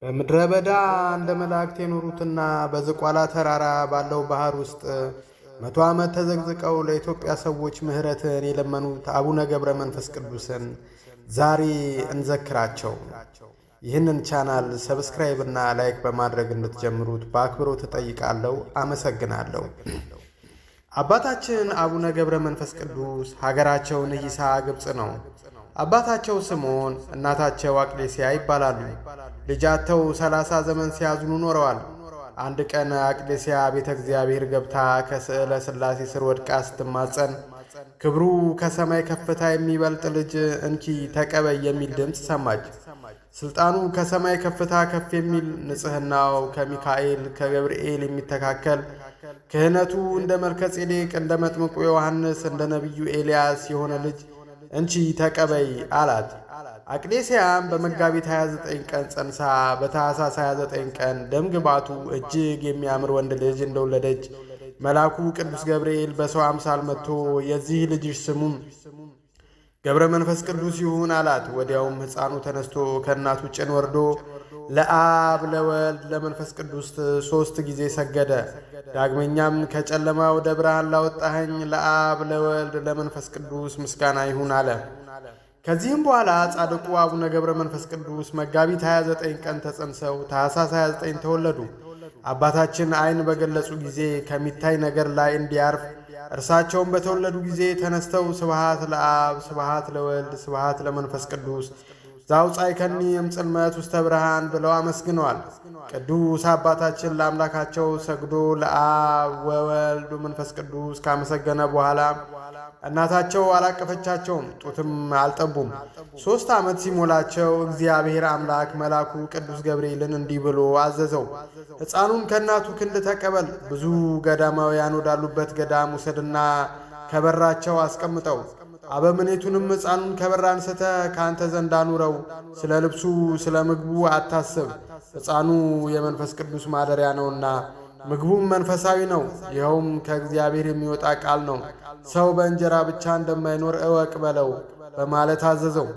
በምድረ በዳ እንደ መላእክት የኖሩትና በዝቋላ ተራራ ባለው ባህር ውስጥ 100 ዓመት ተዘግዝቀው ለኢትዮጵያ ሰዎች ምሕረትን የለመኑት አቡነ ገብረ መንፈስ ቅዱስን ዛሬ እንዘክራቸው። ይህንን ቻናል ሰብስክራይብ እና ላይክ በማድረግ እንድትጀምሩት በአክብሮት እጠይቃለሁ። አመሰግናለሁ። አባታችን አቡነ ገብረ መንፈስ ቅዱስ ሀገራቸው ንይሳ ግብጽ ነው። አባታቸው ስምዖን እናታቸው አቅሌስያ ይባላሉ። ልጃቸው 30 ዘመን ሲያዝኑ ኖረዋል። አንድ ቀን አቅሌስያ ቤተ እግዚአብሔር ገብታ ከስዕለ ሥላሴ ስር ወድቃ ስትማጸን ክብሩ ከሰማይ ከፍታ የሚበልጥ ልጅ እንኪ ተቀበይ የሚል ድምፅ ሰማች። ስልጣኑ ከሰማይ ከፍታ ከፍ የሚል፣ ንጽሕናው ከሚካኤል ከገብርኤል የሚተካከል፣ ክህነቱ እንደ መልከ ጼዴቅ እንደ መጥምቁ ዮሐንስ እንደ ነቢዩ ኤልያስ የሆነ ልጅ እንቺ ተቀበይ አላት። አቅሌስያም በመጋቢት 29 ቀን ጸንሳ በታኅሳስ 29 ቀን ደም ግባቱ እጅግ የሚያምር ወንድ ልጅ እንደወለደች መልአኩ ቅዱስ ገብርኤል በሰው አምሳል መጥቶ የዚህ ልጅሽ ስሙም ገብረ መንፈስ ቅዱስ ይሁን አላት። ወዲያውም ሕፃኑ ተነስቶ ከእናቱ ጭን ወርዶ ለአብ ለወልድ ለመንፈስ ቅዱስ 3 ጊዜ ሰገደ። ዳግመኛም ከጨለማ ወደ ብርሃን ላወጣኸኝ ለአብ ለወልድ ለመንፈስ ቅዱስ ምስጋና ይሁን አለ። ከዚህም በኋላ ጻድቁ አቡነ ገብረ መንፈስ ቅዱስ መጋቢት 29 ቀን ተጸንሰው ታኅሳስ 29 ተወለዱ። አባታችን ዓይን በገለጹ ጊዜ ከሚታይ ነገር ላይ እንዲያርፍ እርሳቸውን በተወለዱ ጊዜ ተነስተው ስብሃት ለአብ ስብሃት ለወልድ ስብሃት ለመንፈስ ቅዱስ ዘአውጻእከኒ እምጽልመት ውስተ ብርሃን ብለው አመስግነዋል። ቅዱስ አባታችን ለአምላካቸው ሰግዶ ለአብ ወወልድ መንፈስ ቅዱስ ካመሰገነ በኋላ እናታቸው አላቀፈቻቸውም፣ ጡትም አልጠቡም። 3 ዓመት ሲሞላቸው እግዚአብሔር አምላክ መልአኩ ቅዱስ ገብርኤልን እንዲህ ብሎ አዘዘው። ሕፃኑን ከእናቱ ክንድ ተቀበል፣ ብዙ ገዳማውያን ወዳሉበት ገዳም ውሰድና ከበራቸው አስቀምጠው። አበምኔቱንም ሕፃኑን ከበር አንስተ ከአንተ ዘንድ አኑረው። ስለ ልብሱ ስለ ምግቡ አታስብ፣ ሕፃኑ የመንፈስ ቅዱስ ማደሪያ ነውና ምግቡም መንፈሳዊ ነው። ይኸውም ከእግዚአብሔር የሚወጣ ቃል ነው። ሰው በእንጀራ ብቻ እንደማይኖር እወቅ በለው በማለት አዘዘው።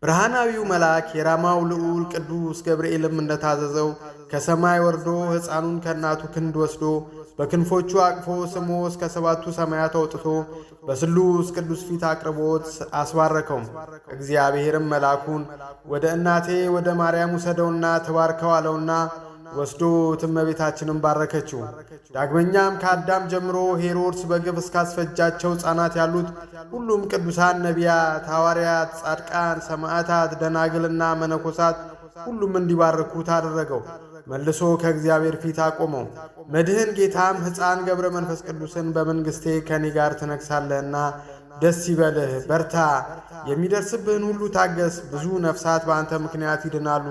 ብርሃናዊው መልአክ የራማው ልዑል ቅዱስ ገብርኤልም እንደታዘዘው ከሰማይ ወርዶ ሕፃኑን ከእናቱ ክንድ ወስዶ በክንፎቹ አቅፎ ስሞ እስከ 7ቱ ሰማያት አውጥቶ በስሉስ ቅዱስ ፊት አቅርቦት አስባረከው። እግዚአብሔርም መልአኩን ወደ እናቴ ወደ ማርያም ውሰደውና ተባርከው አለውና ወስዶ እመቤታችንን ባረከችው። ዳግመኛም ከአዳም ጀምሮ ሄሮድስ በግፍ እስካስፈጃቸው ሕፃናት ያሉት ሁሉም ቅዱሳን ነቢያት፣ ሐዋርያት፣ ጻድቃን፣ ሰማዕታት፣ ደናግልና መነኮሳት ሁሉም እንዲባርኩት አደረገው። መልሶ ከእግዚአብሔር ፊት አቆመው። መድህን ጌታም ሕፃን ገብረ መንፈስ ቅዱስን በመንግሥቴ ከኔ ጋር ትነግሣለህና ደስ ይበልህ፣ በርታ፣ የሚደርስብህን ሁሉ ታገስ፣ ብዙ ነፍሳት በአንተ ምክንያት ይድናሉ፣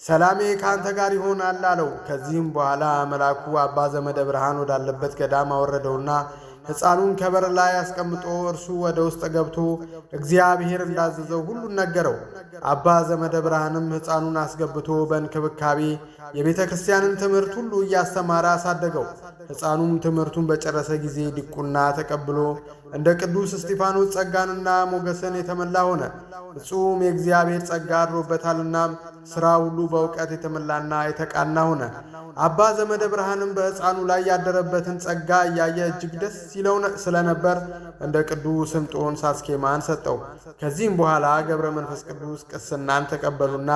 ሰላሜ ከአንተ ጋር ይሆናል አለው። ከዚህም በኋላ መልአኩ አባ ዘመደ ብርሃን ወዳለበት ገዳም አወረደውና ሕፃኑን ከበር ላይ አስቀምጦ እርሱ ወደ ውስጥ ገብቶ እግዚአብሔር እንዳዘዘው ሁሉን ነገረው። አባ ዘመደ ብርሃንም ሕፃኑን አስገብቶ በእንክብካቤ የቤተ ክርስቲያንን ትምህርት ሁሉ እያስተማረ አሳደገው። ሕፃኑም ትምህርቱን በጨረሰ ጊዜ ዲቁና ተቀብሎ እንደ ቅዱስ እስጢፋኖስ ጸጋንና ሞገስን የተመላ ሆነ። ፍጹም የእግዚአብሔር ጸጋ አድሮበታልና ሥራ ሁሉ በእውቀት የተመላና የተቃና ሆነ። አባ ዘመደ ብርሃንም በሕፃኑ ላይ ያደረበትን ጸጋ እያየ እጅግ ደስ ይለው ስለነበር እንደ ቅዱስ እንጦንስ አስኬማን ሰጠው። ከዚህም በኋላ ገብረ መንፈስ ቅዱስ ቅስናን ተቀበሉና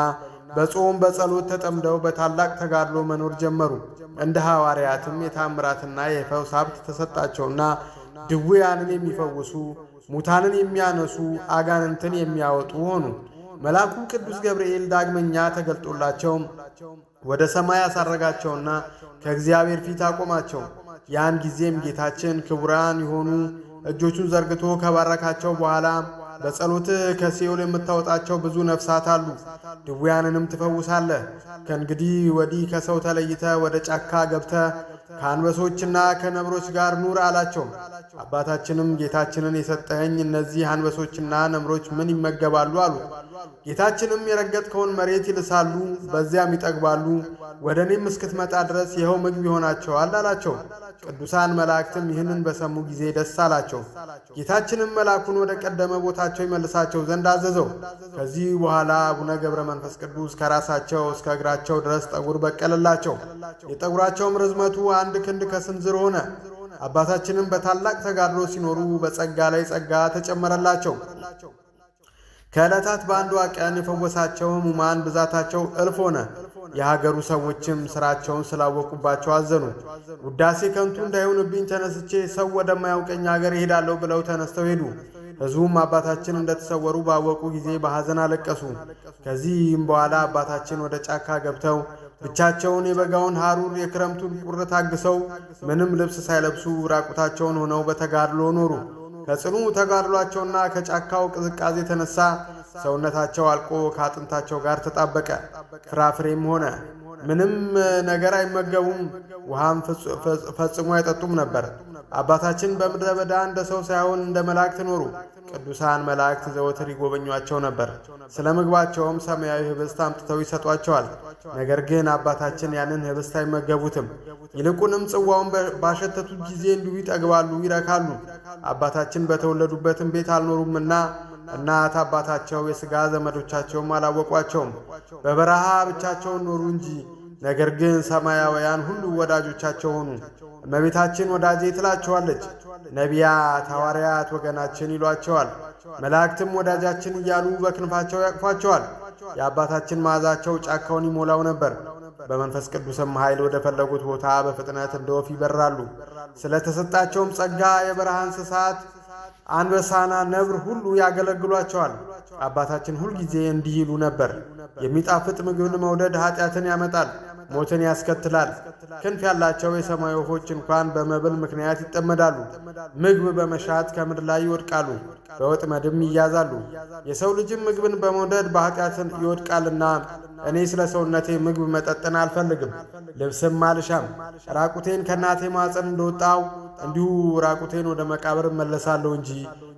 በጾም በጸሎት ተጠምደው በታላቅ ተጋድሎ መኖር ጀመሩ። እንደ ሐዋርያትም የታምራትና የፈውስ ሀብት ተሰጣቸውና ድውያንን የሚፈውሱ ሙታንን የሚያነሱ አጋንንትን የሚያወጡ ሆኑ። መልአኩ ቅዱስ ገብርኤል ዳግመኛ ተገልጦላቸው ወደ ሰማይ አሳረጋቸውና ከእግዚአብሔር ፊት አቆማቸው። ያን ጊዜም ጌታችን ክቡራን የሆኑ እጆቹን ዘርግቶ ከባረካቸው በኋላ በጸሎትህ ከሲኦል የምታወጣቸው ብዙ ነፍሳት አሉ፣ ድውያንንም ትፈውሳለህ። ከእንግዲህ ወዲህ ከሰው ተለይተ ወደ ጫካ ገብተ ከአንበሶችና ከነብሮች ጋር ኑር አላቸው። አባታችንም ጌታችንን የሰጠኸኝ እነዚህ አንበሶችና ነብሮች ምን ይመገባሉ አሉት። ጌታችንም የረገጥከውን መሬት ይልሳሉ፣ በዚያም ይጠግባሉ፣ ወደ እኔም እስክትመጣ ድረስ ይኸው ምግብ ይሆናቸዋል አላቸው። ቅዱሳን መላእክትም ይህንን በሰሙ ጊዜ ደስ አላቸው። ጌታችንም መልአኩን ወደ ቀደመ ቦታቸው ይመልሳቸው ዘንድ አዘዘው። ከዚህ በኋላ አቡነ ገብረ መንፈስ ቅዱስ ከራሳቸው እስከ እግራቸው ድረስ ጠጉር በቀለላቸው። የጠጉራቸውም ርዝመቱ 1 ክንድ ከስንዝር ሆነ። አባታችንም በታላቅ ተጋድሎ ሲኖሩ በጸጋ ላይ ጸጋ ተጨመረላቸው። ከዕለታት በአንዷ ቀን የፈወሳቸው ሕሙማን ብዛታቸው እልፍ ሆነ። የሀገሩ ሰዎችም ሥራቸውን ስላወቁባቸው አዘኑ። ውዳሴ ከንቱ እንዳይሆንብኝ ተነስቼ ሰው ወደማያውቀኝ አገር እሄዳለሁ ብለው ተነስተው ሄዱ። ሕዝቡም አባታችን እንደተሰወሩ ባወቁ ጊዜ በሐዘን አለቀሱ። ከዚህም በኋላ አባታችን ወደ ጫካ ገብተው ብቻቸውን የበጋውን ሐሩር የክረምቱን ቁር ታግሰው ምንም ልብስ ሳይለብሱ ራቁታቸውን ሆነው በተጋድሎ ኖሩ። ከጽኑ ተጋድሏቸውና ከጫካው ቅዝቃዜ የተነሳ ሰውነታቸው አልቆ ከአጥንታቸው ጋር ተጣበቀ። ፍራፍሬም ሆነ ምንም ነገር አይመገቡም፣ ውሃም ፈጽሞ አይጠጡም ነበር። አባታችን በምድረ በዳ እንደ ሰው ሳይሆን እንደ መላእክት ኖሩ። ቅዱሳን መላእክት ዘወትር ይጎበኟቸው ነበር። ስለ ምግባቸውም ሰማያዊ ህብስት አምጥተው ይሰጧቸዋል። ነገር ግን አባታችን ያንን ህብስት አይመገቡትም። ይልቁንም ጽዋውን ባሸተቱት ጊዜ እንዲሁ ይጠግባሉ፣ ይረካሉ። አባታችን በተወለዱበትም ቤት አልኖሩምና እናት አባታቸው የሥጋ ዘመዶቻቸውም አላወቋቸውም። በበረሃ ብቻቸውን ኖሩ እንጂ። ነገር ግን ሰማያውያን ሁሉ ወዳጆቻቸው ሆኑ። እመቤታችን ወዳጄ ትላቸዋለች። ነቢያት፣ ሐዋርያት ወገናችን ይሏቸዋል። መላእክትም ወዳጃችን እያሉ በክንፋቸው ያቅፏቸዋል። የአባታችን መዓዛቸው ጫካውን ይሞላው ነበር። በመንፈስ ቅዱስም ኃይል ወደ ፈለጉት ቦታ በፍጥነት እንደ ወፍ ይበራሉ። ስለ ተሰጣቸውም ጸጋ የበረሃ እንስሳት አንበሳና ነብር ሁሉ ያገለግሏቸዋል። አባታችን ሁልጊዜ እንዲህ ይሉ ነበር። የሚጣፍጥ ምግብን መውደድ ኃጢአትን ያመጣል፣ ሞትን ያስከትላል። ክንፍ ያላቸው የሰማይ ወፎች እንኳን በመብል ምክንያት ይጠመዳሉ። ምግብ በመሻት ከምድር ላይ ይወድቃሉ፣ በወጥመድም ይያዛሉ። የሰው ልጅም ምግብን በመውደድ በኃጢአትን ይወድቃልና እኔ ስለ ሰውነቴ ምግብ መጠጥን አልፈልግም፣ ልብስም አልሻም። ራቁቴን ከእናቴ ማፀን እንደወጣው እንዲሁ ራቁቴን ወደ መቃብር እመለሳለሁ እንጂ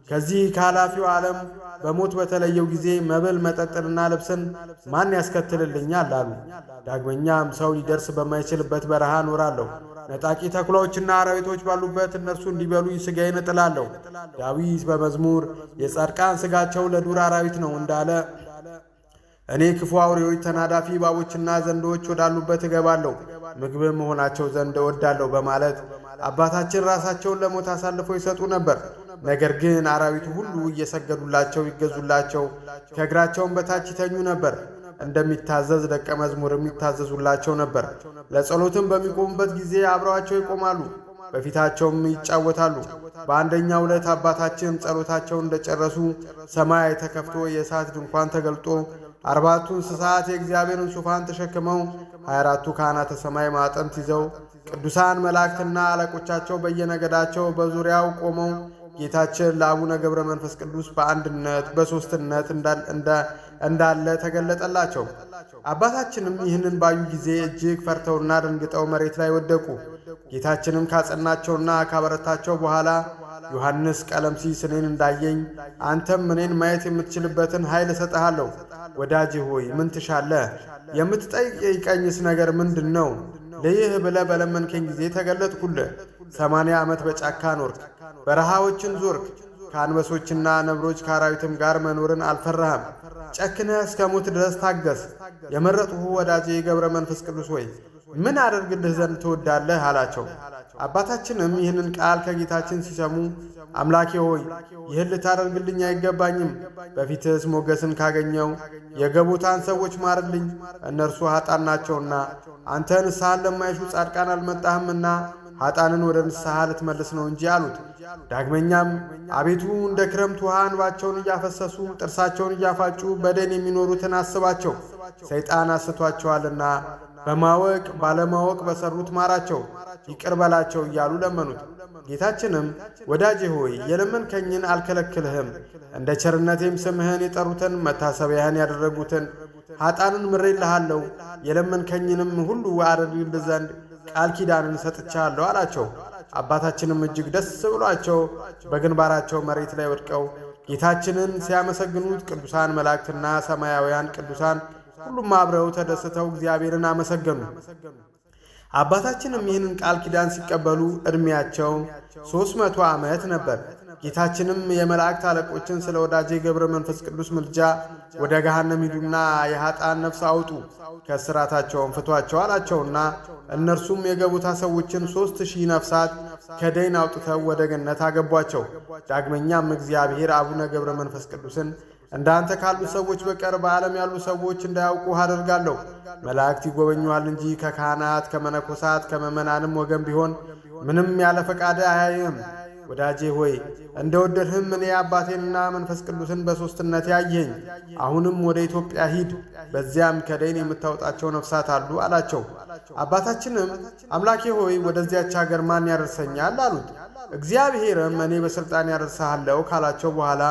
ከዚህ ከኃላፊው ዓለም በሞት በተለየው ጊዜ መብል መጠጥንና ልብስን ማን ያስከትልልኛል አሉ። ዳግመኛም ሰው ሊደርስ በማይችልበት በረሃ እኖራለሁ። ነጣቂ ተኩላዎችና አራዊቶች ባሉበት እነርሱ እንዲበሉኝ ሥጋዬን እጥላለሁ። ዳዊት በመዝሙር የጻድቃን ሥጋቸው ለዱር አራዊት ነው እንዳለ እኔ ክፉ አውሬዎች፣ ተናዳፊ እባቦችና ዘንዶች ወዳሉበት እገባለሁ፣ ምግብም መሆናቸው ዘንድ እወዳለሁ በማለት አባታችን ራሳቸውን ለሞት አሳልፈው ይሰጡ ነበር። ነገር ግን አራዊቱ ሁሉ እየሰገዱላቸው ይገዙላቸው፣ ከእግራቸውም በታች ይተኙ ነበር። እንደሚታዘዝ ደቀ መዝሙርም ይታዘዙላቸው ነበር። ለጸሎትም በሚቆሙበት ጊዜ አብረዋቸው ይቆማሉ፣ በፊታቸውም ይጫወታሉ። በአንደኛው ዕለት አባታችን ጸሎታቸውን እንደጨረሱ ሰማይ ተከፍቶ የእሳት ድንኳን ተገልጦ 40ቱ እንስሳት የእግዚአብሔርን ዙፋን ተሸክመው 24ቱ ካህናተ ሰማይ ማዕጠንት ይዘው ቅዱሳን መላእክትና አለቆቻቸው በየነገዳቸው በዙሪያው ቆመው ጌታችን ለአቡነ ገብረ መንፈስ ቅዱስ በአንድነት በሦስትነት እንዳለ ተገለጠላቸው። አባታችንም ይህንን ባዩ ጊዜ እጅግ ፈርተውና ደንግጠው መሬት ላይ ወደቁ። ጌታችንም ካጸናቸውና ካበረታቸው በኋላ ዮሐንስ ቀለምሲስ እኔን እንዳየኝ አንተም እኔን ማየት የምትችልበትን ኃይል እሰጥሃለሁ። ወዳጄ ሆይ ምን ትሻለህ? የምትጠይቀኝስ ነገር ምንድን ነው? ለይህ ብለህ በለመንከኝ ጊዜ ተገለጥኩልህ። 80 ዓመት በጫካ ኖርክ፣ በረሃዎችን ዞርክ። ከአንበሶችና ነብሮች ከአራዊትም ጋር መኖርን አልፈራህም። ጨክነህ እስከ ሞት ድረስ ታገስ። የመረጥሁ ወዳጄ ገብረ መንፈስ ቅዱስ ሆይ ምን አደርግልህ ዘንድ ትወዳለህ? አላቸው። አባታችንም ይህንን ቃል ከጌታችን ሲሰሙ አምላኬ ሆይ ይህን ልታደርግልኝ አይገባኝም። በፊትስ ሞገስን ካገኘው የገቡታን ሰዎች ማርልኝ፣ እነርሱ ኃጣን ናቸውና። አንተ ንስሐን ለማይሹ ጻድቃን አልመጣህምና ኃጣንን ወደ ንስሐ ልትመልስ ነው እንጂ አሉት። ዳግመኛም አቤቱ እንደ ክረምት ውሃ እንባቸውን እያፈሰሱ ጥርሳቸውን እያፋጩ በደን የሚኖሩትን አስባቸው፣ ሰይጣን አስቷቸዋልና በማወቅ ባለማወቅ በሰሩት ማራቸው፣ ይቅር በላቸው እያሉ ለመኑት። ጌታችንም ወዳጄ ሆይ የለመንከኝን አልከለክልህም፣ እንደ ቸርነቴም ስምህን የጠሩትን መታሰቢያህን ያደረጉትን ኃጣንን ምሬልሃለሁ፣ የለመንከኝንም ሁሉ አደርግልህ ዘንድ ቃል ኪዳንን ሰጥቻለሁ አላቸው። አባታችንም እጅግ ደስ ብሏቸው በግንባራቸው መሬት ላይ ወድቀው ጌታችንን ሲያመሰግኑት ቅዱሳን መላእክትና ሰማያውያን ቅዱሳን ሁሉም አብረው ተደስተው እግዚአብሔርን አመሰገኑ። አባታችንም ይህንን ቃል ኪዳን ሲቀበሉ ዕድሜያቸው 300 ዓመት ነበር። ጌታችንም የመላእክት አለቆችን ስለ ወዳጄ ገብረ መንፈስ ቅዱስ ምልጃ ወደ ገሃነም ሂዱና የኃጥአን ነፍስ አውጡ፣ ከእስራታቸውም ፍቷቸው አላቸውና እነርሱም የገቡታ ሰዎችን 3000 ነፍሳት ከደይን አውጥተው ወደ ገነት አገቧቸው። ዳግመኛም እግዚአብሔር አቡነ ገብረ መንፈስ ቅዱስን እንዳንተ ካሉ ሰዎች በቀር በዓለም ያሉ ሰዎች እንዳያውቁ አደርጋለሁ። መላእክት ይጎበኙሃል እንጂ ከካህናት ከመነኮሳት ከምእመናንም ወገን ቢሆን ምንም ያለ ፈቃድ አያይህም። ወዳጄ ሆይ እንደወደድህም እኔ አባቴንና መንፈስ ቅዱስን በሦስትነት ያየኸኝ፣ አሁንም ወደ ኢትዮጵያ ሂድ፣ በዚያም ከደይን የምታወጣቸው ነፍሳት አሉ አላቸው። አባታችንም አምላኬ ሆይ ወደዚያች አገር ማን ያደርሰኛል አሉት። እግዚአብሔርም እኔ በሥልጣን ያደርሰሃለሁ ካላቸው በኋላ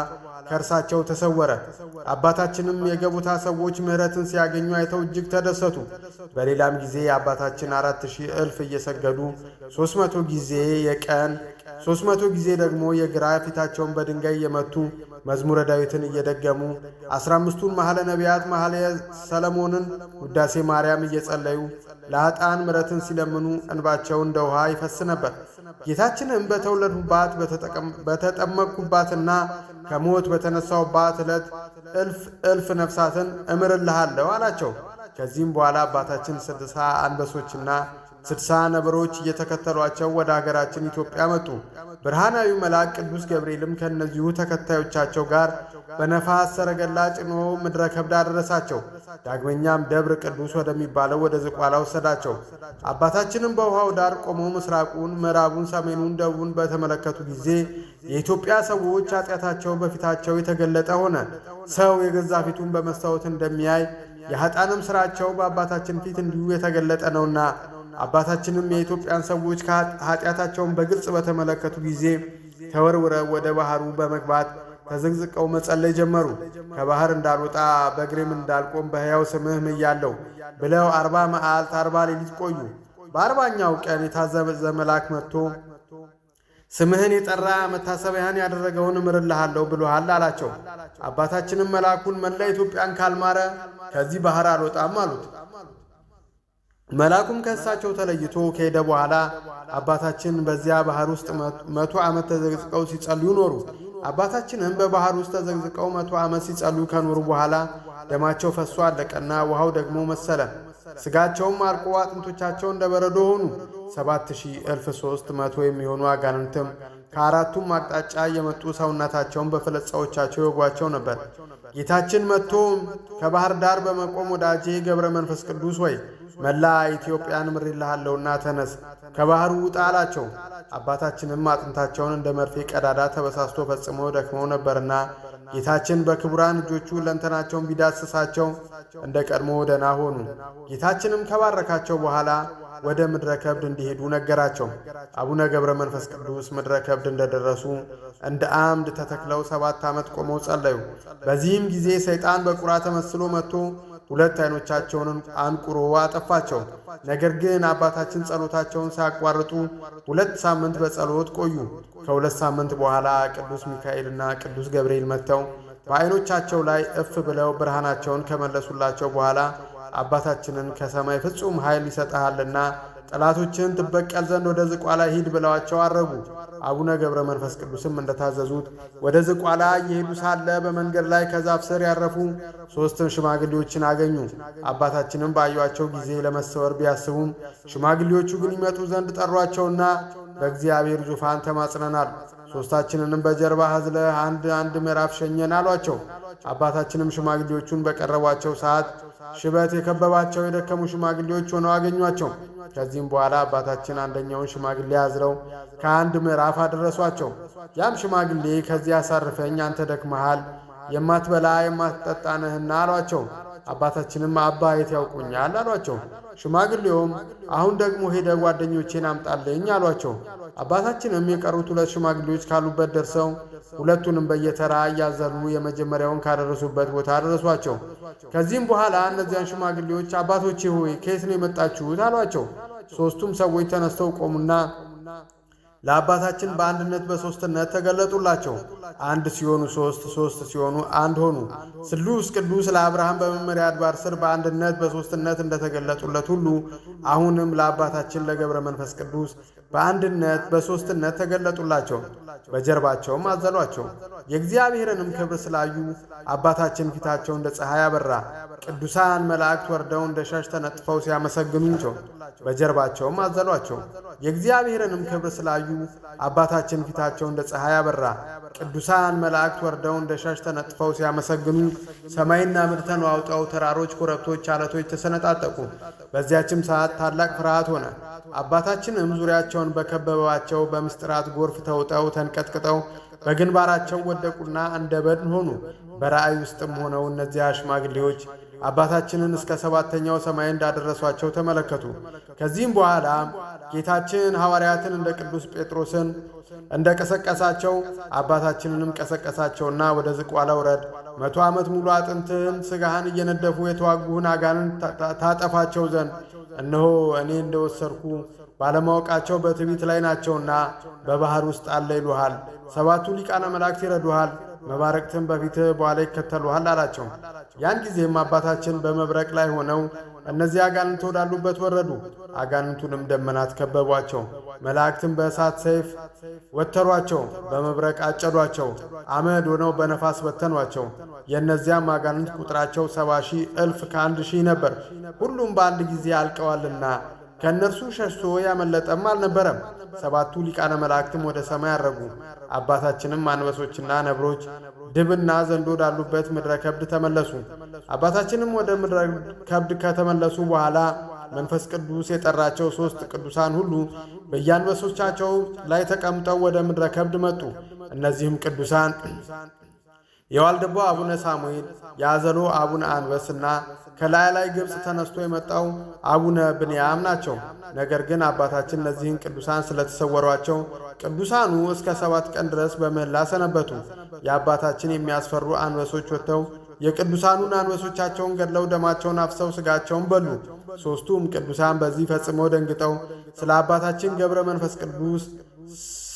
ከእርሳቸው ተሰወረ። አባታችንም የገቡታ ሰዎች ምሕረትን ሲያገኙ አይተው እጅግ ተደሰቱ። በሌላም ጊዜ አባታችን 4000 እልፍ እየሰገዱ 300 ጊዜ የቀን 300 ጊዜ ደግሞ የግራ ፊታቸውን በድንጋይ እየመቱ መዝሙረ ዳዊትን እየደገሙ 15ቱን መሐለ ነቢያት መሐለ ሰለሞንን ውዳሴ ማርያም እየጸለዩ ለኃጥአን ምሕረትን ሲለምኑ እንባቸው እንደ ውሃ ይፈስ ነበር። ጌታችንም በተወለድሁባት በተጠመቅሁባትና ከሞት በተነሳሁባት ዕለት እልፍ ነፍሳትን እምርልሃለሁ አላቸው። ከዚህም በኋላ አባታችን 60 አንበሶችና 60 ነብሮች እየተከተሏቸው ወደ አገራችን ኢትዮጵያ መጡ። ብርሃናዊ መልአክ ቅዱስ ገብርኤልም ከእነዚሁ ተከታዮቻቸው ጋር በነፋስ ሰረገላ ጭኖ ምድረ ከብድ አደረሳቸው። ዳግመኛም ደብረ ቅዱስ ወደሚባለው ወደ ዝቋላ ወሰዳቸው። አባታችንም በውሃው ዳር ቆመው ምስራቁን፣ ምዕራቡን፣ ሰሜኑን፣ ደቡቡን በተመለከቱ ጊዜ የኢትዮጵያ ሰዎች ኃጢአታቸው በፊታቸው የተገለጠ ሆነ። ሰው የገዛ ፊቱን በመስታወት እንደሚያይ የኃጥአንም ሥራቸው በአባታችን ፊት እንዲሁ የተገለጠ ነውና አባታችንም የኢትዮጵያን ሰዎች ኃጢአታቸውን በግልጽ በተመለከቱ ጊዜ ተወርውረው ወደ ባህሩ በመግባት ተዘግዝቀው መጸለይ ጀመሩ። ከባህር እንዳልወጣ በእግሬም እንዳልቆም በሕያው ስምህ ምያለሁ ብለው 40 መዓልት 40 ሌሊት ቆዩ። በ40ኛው ቀን የታዘዘ መልአክ መጥቶ ስምህን የጠራ መታሰቢያን ያደረገውን እምርልሃለሁ ብሎሃል አላቸው። አባታችንም መልአኩን መላ ኢትዮጵያን ካልማረ ከዚህ ባህር አልወጣም አሉት። መልአኩም ከእሳቸው ተለይቶ ከሄደ በኋላ አባታችን በዚያ ባህር ውስጥ 100 ዓመት ተዘግዝቀው ሲጸልዩ ኖሩ። አባታችንም በባህር ውስጥ ተዘግዝቀው 100 ዓመት ሲጸልዩ ከኖሩ በኋላ ደማቸው ፈሶ አለቀና ውሃው ደግሞ መሰለ። ሥጋቸውም አልቆ አጥንቶቻቸው እንደ በረዶ ሆኑ። 7300 የሚሆኑ አጋንንትም ከአራቱም አቅጣጫ የመጡ ሰውነታቸውን በፍለጻዎቻቸው ይወጓቸው ነበር። ጌታችን መጥቶ ከባህር ዳር በመቆም ወዳጄ ገብረ መንፈስ ቅዱስ ወይ መላ ኢትዮጵያን ምሬልሃለሁና ተነስ፣ ከባህሩ ውጣ አላቸው። አባታችንም አጥንታቸውን እንደ መርፌ ቀዳዳ ተበሳስቶ ፈጽመው ደክመው ነበርና ጌታችን በክቡራን እጆቹ ለንተናቸውን ቢዳስሳቸው እንደ ቀድሞ ደህና ሆኑ። ጌታችንም ከባረካቸው በኋላ ወደ ምድረ ከብድ እንዲሄዱ ነገራቸው። አቡነ ገብረ መንፈስ ቅዱስ ምድረ ከብድ እንደደረሱ እንደ አምድ ተተክለው 7 ዓመት ቆመው ጸለዩ። በዚህም ጊዜ ሰይጣን በቁራ ተመስሎ መጥቶ 2 ዓይኖቻቸውን አንቁሮ አጠፋቸው። ነገር ግን አባታችን ጸሎታቸውን ሳያቋርጡ 2 ሳምንት በጸሎት ቆዩ። ከ2 ሳምንት በኋላ ቅዱስ ሚካኤልና ቅዱስ ገብርኤል መጥተው በዓይኖቻቸው ላይ እፍ ብለው ብርሃናቸውን ከመለሱላቸው በኋላ አባታችንን ከሰማይ ፍጹም ኃይል ይሰጥሃልና ጠላቶችን ትበቀል ዘንድ ወደ ዝቋላ ሂድ ብለዋቸው አረጉ። አቡነ ገብረ መንፈስ ቅዱስም እንደታዘዙት ወደ ዝቋላ እየሄዱ ሳለ በመንገድ ላይ ከዛፍ ስር ያረፉ 3 ሽማግሌዎችን አገኙ። አባታችንም ባዩአቸው ጊዜ ለመሰወር ቢያስቡም ሽማግሌዎቹ ግን ይመጡ ዘንድ ጠሯቸውና በእግዚአብሔር ዙፋን ተማጽነናል፣ 3ታችንንም በጀርባ አዝለህ አንድ ምዕራፍ ሸኘን አሏቸው። አባታችንም ሽማግሌዎቹን በቀረቧቸው ሰዓት ሽበት የከበባቸው የደከሙ ሽማግሌዎች ሆነው አገኟቸው። ከዚህም በኋላ አባታችን አንደኛውን ሽማግሌ አዝለው ከአንድ ምዕራፍ አደረሷቸው። ያም ሽማግሌ ከዚህ አሳርፈኝ፣ አንተ ደክመሃል፣ የማትበላ የማትጠጣ ነህና አሏቸው። አባታችንም አባ የት ያውቁኛል አሏቸው። ሽማግሌውም አሁን ደግሞ ሄደ ጓደኞቼን አምጣልኝ አሏቸው። አባታችንም የቀሩት 2 ሽማግሌዎች ካሉበት ደርሰው ሁለቱንም በየተራ እያዘሉ የመጀመሪያውን ካደረሱበት ቦታ አደረሷቸው። ከዚህም በኋላ እነዚያን ሽማግሌዎች አባቶቼ ሆይ ከየት ነው የመጣችሁት አሏቸው። 3ቱም ሰዎች ተነስተው ቆሙና ለአባታችን በአንድነት በሦስትነት ተገለጡላቸው። አንድ ሲሆኑ ሦስት፣ ሦስት ሲሆኑ አንድ ሆኑ። ስሉስ ቅዱስ ለአብርሃም በመመሪያ አድባር ስር በአንድነት በሦስትነት እንደተገለጡለት ሁሉ አሁንም ለአባታችን ለገብረ መንፈስ ቅዱስ በአንድነት በሦስትነት ተገለጡላቸው። በጀርባቸውም አዘሏቸው። የእግዚአብሔርንም ክብር ስላዩ አባታችን ፊታቸው እንደ ፀሐይ አበራ። ቅዱሳን መላእክት ወርደው እንደ ሻሽ ተነጥፈው ሲያመሰግኑቸው በጀርባቸውም አዘሏቸው። የእግዚአብሔርንም ክብር ስላዩ አባታችን ፊታቸው እንደ ፀሐይ አበራ። ቅዱሳን መላእክት ወርደው እንደ ሻሽ ተነጥፈው ሲያመሰግኑ ሰማይና ምድር ተነዋውጠው ተራሮች፣ ኮረብቶች፣ ዓለቶች ተሰነጣጠቁ። በዚያችም ሰዓት ታላቅ ፍርሃት ሆነ። አባታችንም ዙሪያቸውን በከበባቸው በምስጢራት ጎርፍ ተውጠው ተንቀጥቅጠው በግንባራቸው ወደቁና እንደ በድን ሆኑ። በራእይ ውስጥም ሆነው እነዚያ ሽማግሌዎች አባታችንን እስከ ሰባተኛው ሰማይ እንዳደረሷቸው ተመለከቱ። ከዚህም በኋላ ጌታችን ሐዋርያትን እንደ ቅዱስ ጴጥሮስን እንደ ቀሰቀሳቸው አባታችንንም ቀሰቀሳቸውና ወደ ዝቋላ ውረድ፣ 100 ዓመት ሙሉ አጥንትህን ሥጋህን እየነደፉ የተዋጉህን አጋንን ታጠፋቸው ዘንድ እነሆ እኔ እንደወሰድኩ ባለማወቃቸው በትዕቢት ላይ ናቸውና በባሕር ውስጥ አለ ይሉሃል። 7ቱ ሊቃነ መላእክት ይረዱሃል፣ መባረቅትም በፊትህ በኋላ ይከተሉሃል አላቸው። ያን ጊዜም አባታችን በመብረቅ ላይ ሆነው እነዚህ አጋንንት ወዳሉበት ወረዱ። አጋንንቱንም ደመናት ከበቧቸው። መላእክትም በእሳት ሰይፍ ወተሯቸው፣ በመብረቅ አጨዷቸው። አመድ ሆነው በነፋስ በተኗቸው። የእነዚያም አጋንንት ቁጥራቸው 70,000 እልፍ ከ1 ሺህ ነበር። ሁሉም በአንድ ጊዜ አልቀዋልና ከእነርሱ ሸሽቶ ያመለጠም አልነበረም። 7ቱ ሊቃነ መላእክትም ወደ ሰማይ አረጉ። አባታችንም አንበሶችና ነብሮች፣ ድብና ዘንዶ ወዳሉበት ምድረ ከብድ ተመለሱ። አባታችንም ወደ ምድረ ከብድ ከተመለሱ በኋላ መንፈስ ቅዱስ የጠራቸው 3 ቅዱሳን ሁሉ በየአንበሶቻቸው ላይ ተቀምጠው ወደ ምድረ ከብድ መጡ። እነዚህም ቅዱሳን የዋልድባ አቡነ ሳሙኤል፣ የአዘሎ አቡነ አንበስና ከላይ ላይ ግብፅ ተነስቶ የመጣው አቡነ ብንያም ናቸው። ነገር ግን አባታችን እነዚህን ቅዱሳን ስለተሰወሯቸው ቅዱሳኑ እስከ 7 ቀን ድረስ በምህላ ሰነበቱ። የአባታችን የሚያስፈሩ አንበሶች ወጥተው የቅዱሳኑን አንበሶቻቸውን ገድለው ደማቸውን አፍሰው ሥጋቸውን በሉ። 3ቱም ቅዱሳን በዚህ ፈጽመው ደንግጠው ስለ አባታችን ገብረ መንፈስ ቅዱስ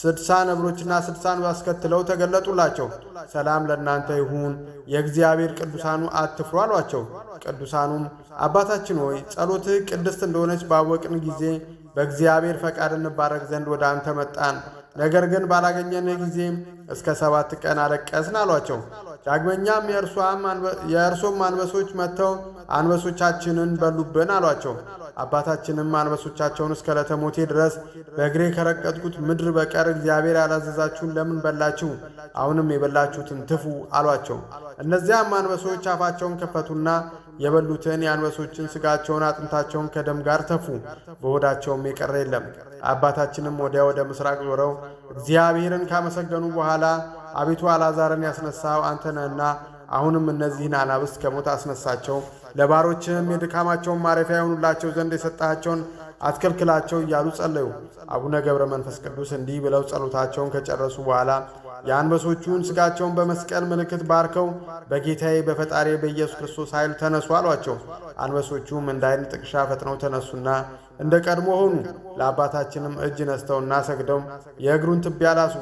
60 ነብሮችና 60 አንበሶች አስከትለው ተገለጡላቸው። ሰላም ለእናንተ ይሁን፣ የእግዚአብሔር ቅዱሳኑ አትፍሩ አሏቸው። ቅዱሳኑም አባታችን ሆይ ጸሎትህ ቅድስት እንደሆነች ባወቅን ጊዜ በእግዚአብሔር ፈቃድ እንባረክ ዘንድ ወደ አንተ መጣን። ነገር ግን ባላገኘንህ ጊዜ እስከ 7 ቀን አለቀስን አሏቸው። ዳግመኛም የእርሶም አንበሶች መጥተው አንበሶቻችንን በሉብን አሏቸው። አባታችንም አንበሶቻቸውን እስከ ዕለተ ሞቴ ድረስ በእግሬ ከረገጥኩት ምድር በቀር እግዚአብሔር ያላዘዛችሁን ለምን በላችሁ? አሁንም የበላችሁትን ትፉ አሏቸው። እነዚያም አንበሶች አፋቸውን ከፈቱና የበሉትን የአንበሶችን ሥጋቸውን አጥንታቸውን ከደም ጋር ተፉ። በሆዳቸውም የቀረ የለም። አባታችንም ወዲያ ወደ ምስራቅ ዞረው እግዚአብሔርን ካመሰገኑ በኋላ አቤቱ አልዓዛርን ያስነሳው አንተ ነህና አሁንም እነዚህን አናብስት ከሞት አስነሳቸው፣ ለባሮችህም የድካማቸውን ማረፊያ የሆኑላቸው ዘንድ የሰጣቸውን አትከልክላቸው እያሉ ጸለዩ። አቡነ ገብረ መንፈስ ቅዱስ እንዲህ ብለው ጸሎታቸውን ከጨረሱ በኋላ የአንበሶቹን ሥጋቸውን በመስቀል ምልክት ባርከው በጌታዬ በፈጣሪ በኢየሱስ ክርስቶስ ኃይል ተነሱ አሏቸው። አንበሶቹም እንደ ዓይን ጥቅሻ ፈጥነው ተነሱና እንደ ቀድሞ ሆኑ። ለአባታችንም እጅ ነስተውና ሰግደው የእግሩን ትቢያ ላሱ።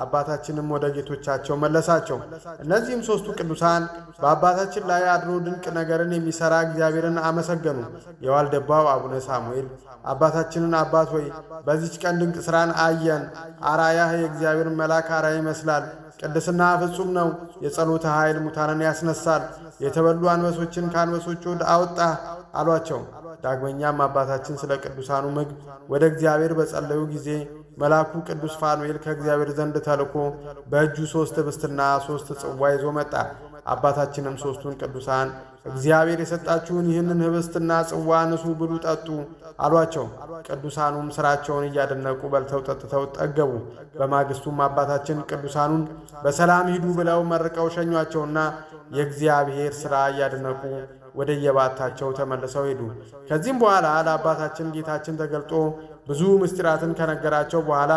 አባታችንም ወደ ጌቶቻቸው መለሳቸው። እነዚህም 3ቱ ቅዱሳን በአባታችን ላይ አድሮ ድንቅ ነገርን የሚሠራ እግዚአብሔርን አመሰገኑ። የዋልድባው አቡነ ሳሙኤል አባታችንን አባት ሆይ በዚች ቀን ድንቅ ሥራን አየን። አራያህ የእግዚአብሔርን መልአክ አራያ ይመስላል። ቅድስና ፍጹም ነው። የጸሎተ ኃይል ሙታንን ያስነሳል። የተበሉ አንበሶችን ከአንበሶች ሆድ አወጣህ አሏቸው። ዳግመኛም አባታችን ስለ ቅዱሳኑ ምግብ ወደ እግዚአብሔር በጸለዩ ጊዜ መልአኩ ቅዱስ ፋኑኤል ከእግዚአብሔር ዘንድ ተልኮ በእጁ 3 ኅብስትና 3 ጽዋ ይዞ መጣ። አባታችንም 3ቱን ቅዱሳን እግዚአብሔር የሰጣችሁን ይህንን ኅብስትና ጽዋ ንሱ፣ ብሉ፣ ጠጡ አሏቸው። ቅዱሳኑም ሥራቸውን እያደነቁ በልተው ጠጥተው ጠገቡ። በማግስቱም አባታችን ቅዱሳኑን በሰላም ሂዱ ብለው መርቀው ሸኟቸውና የእግዚአብሔር ሥራ እያደነቁ ወደ የባታቸው ተመልሰው ሄዱ። ከዚህም በኋላ ለአባታችን ጌታችን ተገልጦ ብዙ ምስጢራትን ከነገራቸው በኋላ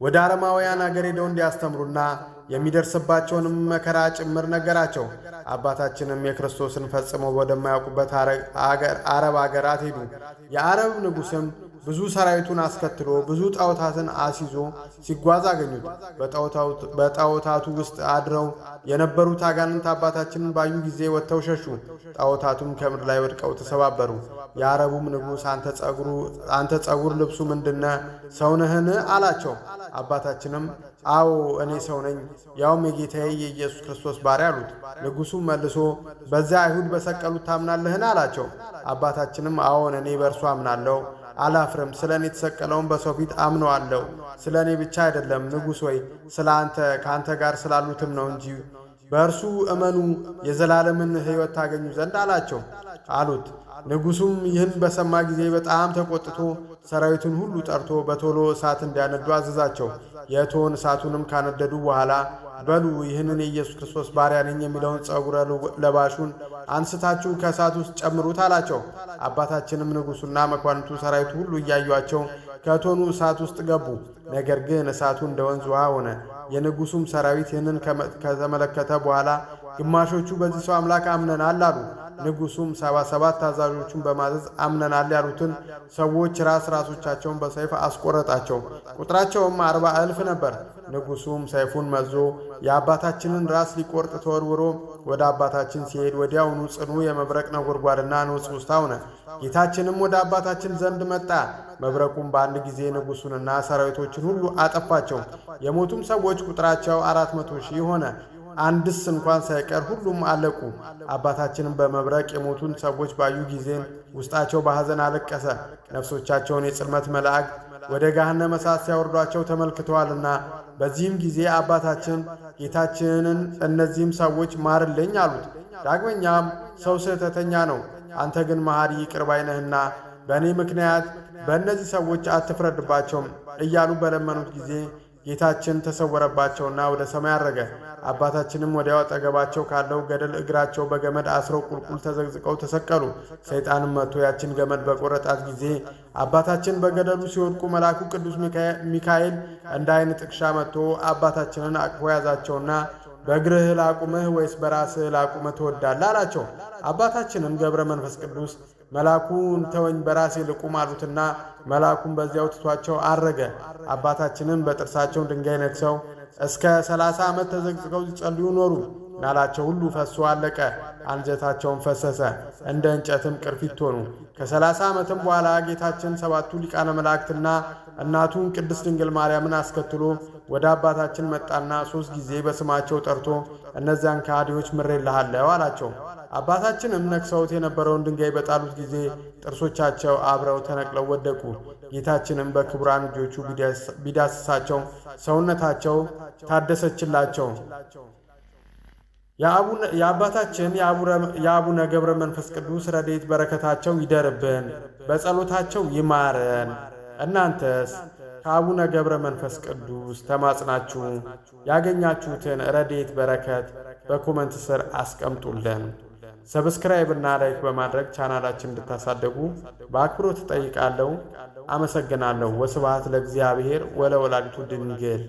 ወደ አረማውያን አገር ሄደው እንዲያስተምሩና የሚደርስባቸውንም መከራ ጭምር ነገራቸው። አባታችንም የክርስቶስን ፈጽመው ወደማያውቁበት አረብ አገራት ሄዱ። የአረብ ንጉሥም ብዙ ሰራዊቱን አስከትሎ ብዙ ጣዖታትን አስይዞ ሲጓዝ አገኙት። በጣዖታቱ ውስጥ አድረው የነበሩት አጋንንት አባታችንን ባዩ ጊዜ ወጥተው ሸሹ። ጣዖታቱም ከምድር ላይ ወድቀው ተሰባበሩ። የአረቡም ንጉሥ አንተ ጸጉር ልብሱ ምንድነ ሰው ነህን? አላቸው። አባታችንም አዎ እኔ ሰው ነኝ፣ ያውም የጌታዬ የኢየሱስ ክርስቶስ ባሪያ አሉት። ንጉሡም መልሶ በዚያ አይሁድ በሰቀሉት ታምናለህን? አላቸው። አባታችንም አዎን እኔ በእርሱ አምናለሁ፣ አላፍርም። ስለ እኔ የተሰቀለውን በሰው ፊት አምነዋለሁ። ስለ እኔ ብቻ አይደለም ንጉሥ ሆይ ስለ አንተ ከአንተ ጋር ስላሉትም ነው እንጂ በእርሱ እመኑ የዘላለምን ሕይወት ታገኙ ዘንድ አሉት። ንጉሡም ይህን በሰማ ጊዜ በጣም ተቆጥቶ ሰራዊቱን ሁሉ ጠርቶ በቶሎ እሳት እንዲያነዱ አዘዛቸው። የእቶን እሳቱንም ካነደዱ በኋላ በሉ ይህንን የኢየሱስ ክርስቶስ ባሪያ ነኝ የሚለውን ጸጉረ ለባሹን አንስታችሁ ከእሳት ውስጥ ጨምሩት አላቸው። አባታችንም ንጉሡና መኳንንቱ ሰራዊቱ ሁሉ እያዩአቸው ከእቶኑ እሳት ውስጥ ገቡ። ነገር ግን እሳቱ እንደ ወንዝ ውሃ ሆነ። የንጉሡም ሰራዊት ይህንን ከተመለከተ በኋላ ግማሾቹ በዚህ ሰው አምላክ አምነናል አሉ። ንጉሡም 77 ታዛዦቹን በማዘዝ አምነናል ያሉትን ሰዎች ራሶቻቸውን በሰይፍ አስቆረጣቸው። ቁጥራቸውም 40,000 ነበር። ንጉሡም ሰይፉን መዞ የአባታችንን ራስ ሊቆርጥ ተወርውሮ ወደ አባታችን ሲሄድ ወዲያውኑ ጽኑ የመብረቅ ነጎድጓድና ንውጽውጽታ ሆነ። ጌታችንም ወደ አባታችን ዘንድ መጣ። መብረቁም በአንድ ጊዜ ንጉሡንና ሰራዊቶችን ሁሉ አጠፋቸው። የሞቱም ሰዎች ቁጥራቸው 400,000 ሆነ። አንድስ እንኳን ሳይቀር ሁሉም አለቁ። አባታችንም በመብረቅ የሞቱን ሰዎች ባዩ ጊዜ ውስጣቸው በሐዘን አለቀሰ። ነፍሶቻቸውን የጽልመት መላእክት ወደ ገሃነመ እሳት ሲያወርዷቸው ተመልክተዋልና። በዚህም ጊዜ አባታችን ጌታችንን እነዚህም ሰዎች ማርልኝ አሉት። ዳግመኛም ሰው ስህተተኛ ነው፣ አንተ ግን መሐሪ ይቅር ባይ ነህና በእኔ ምክንያት በእነዚህ ሰዎች አትፍረድባቸውም እያሉ በለመኑት ጊዜ ጌታችን ተሰወረባቸውና ወደ ሰማይ አረገ። አባታችንም ወዲያው አጠገባቸው ካለው ገደል እግራቸው በገመድ አስረው ቁልቁል ተዘግዝቀው ተሰቀሉ። ሰይጣንም መጥቶ ያችን ገመድ በቆረጣት ጊዜ አባታችን በገደሉ ሲወድቁ መልአኩ ቅዱስ ሚካኤል እንደ ዓይን ጥቅሻ መጥቶ አባታችንን አቅፎ ያዛቸውና በእግርህ ላቁምህ ወይስ በራስህ ላቁምህ ትወዳለህ? አላቸው። አባታችንም ገብረ መንፈስ ቅዱስ መልአኩን ተወኝ በራሴ ልቁም አሉትና መልአኩን በዚያው ትቷቸው አረገ። አባታችንም በጥርሳቸው ድንጋይ ነክሰው እስከ 30 ዓመት ተዘግዝቀው ሲጸልዩ ኖሩ። ናላቸው ሁሉ ፈሶ አለቀ፣ አንጀታቸውን ፈሰሰ፣ እንደ እንጨትም ቅርፊት ሆኑ። ከ30 ዓመትም በኋላ ጌታችን 7ቱ ሊቃነ መላእክትና እናቱን ቅድስት ድንግል ማርያምን አስከትሎ ወደ አባታችን መጣና 3 ጊዜ በስማቸው ጠርቶ እነዚያን ከሃዲዎች ምሬልሃለሁ አላቸው። አባታችንም ነክሰውት የነበረውን ድንጋይ በጣሉት ጊዜ ጥርሶቻቸው አብረው ተነቅለው ወደቁ። ጌታችንም በክቡራን እጆቹ ቢዳስሳቸው ሰውነታቸው ታደሰችላቸው። የአባታችን የአቡነ ገብረ መንፈስ ቅዱስ ረድኤት በረከታቸው ይደርብን፣ በጸሎታቸው ይማረን። እናንተስ ከአቡነ ገብረ መንፈስ ቅዱስ ተማጽናችሁ ያገኛችሁትን ረድኤት በረከት በኮመንት ስር አስቀምጡልን። ሰብስክራይብ እና ላይክ በማድረግ ቻናላችን እንድታሳደጉ በአክብሮት እጠይቃለሁ። አመሰግናለሁ። ወስብሐት ለእግዚአብሔር ወለወላዲቱ ድንግል።